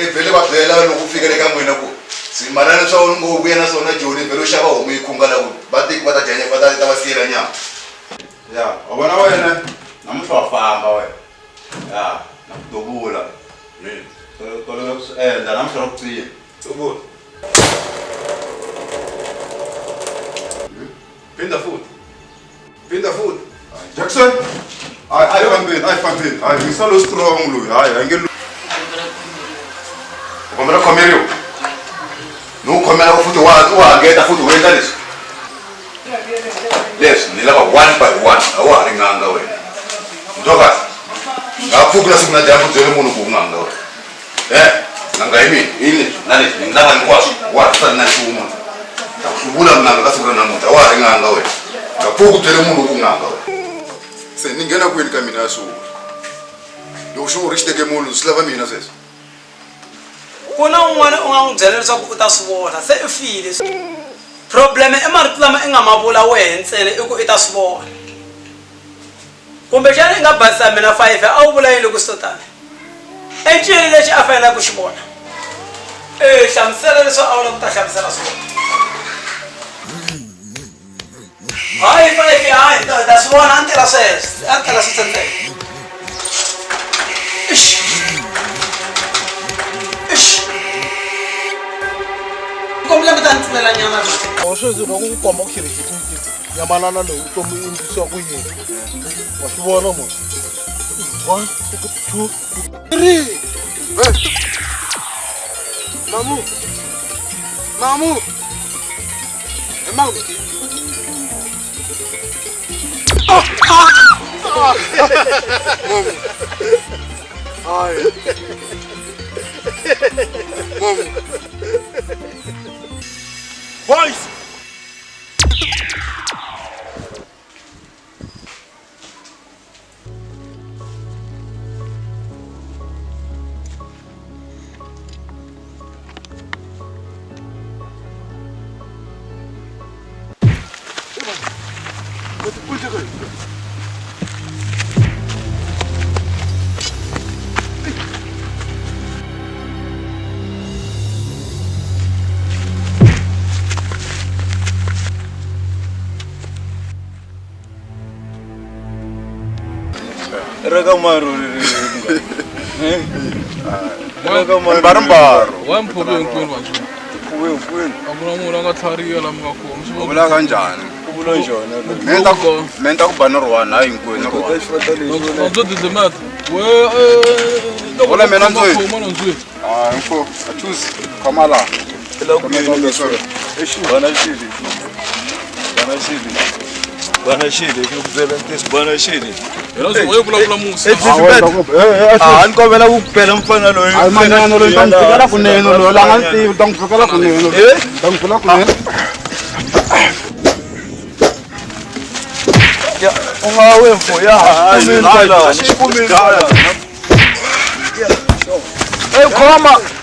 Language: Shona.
vele vabyela loko fikele ka n'wina ku swimalana swa wena ngo vuya na swona joni vele u xava homu yi khunga la ku vatiki va ta dyanya va ta va siyela nyama ya wa vona wena namuntlha wa famba wena ya na ku dovula tolovela ku swi endla namuntlha wa ku tiya dovula pinda futhi Jackson ai fambeni ai ngisa lo strong loyi ai nge kombela khomeriwa no khomela futhi wa ngeta futhi wenda leswi ni lava one by one awa ri nganga wena ntoka ngapfukula siku na dyambu byele munhu ku nganga wena nganga yimi ini nani nganga ngwaso wa tsana na xumu ta hluvula nganga ka siku na namuntlha awa ri nganga wena ngapfuku byele munhu ku nganga wena se ni nghena kwini ka mina so loko xo ri xiteke munhu swi lava mina sweswo ku na un'wana u nga n'wi byela leswaku u ta swi vona se i file problem emarito lama i nga ma vula wehe ntsena i ku i ta swi vona kumbe xana i nga basisa mina 5 a wu vula yini loko swi to tani i ncini lexi a faneleke ku xi vona hlamusela leswi a wu lava ku ta hlamusela swona hayi 5 hayi ta swi vona a ntela sweswo a tlhela swi tsandzeka kombela mi ta ni pfulela nyana sweswi loko ku komba ku xirikiti nyamalana loyi u tomi endlisiwa ku yini wa swi vona mo 1 2 3 mamu emang Mom. Boys. Raga maru raga maru barambaro wa mphulo hinkwenu vanhu kwini akuna munhu a nga tlhariya lama nga kona vula kanjani ku vula njhona menta ku bana rwana hayi hinkwenu ndzo didimeta wala mina ndzo ndzo info choose kamala bana shili ngikuzela ntis bana shili vulavula musa ni kombela ku pela mfana loyi hayi manana loyi ta n'wi fikela kunene loyi la nga ni tivi ta n'wi fikela kunene ta n'wi pfula kunene u nga wemfo ya hayi khoma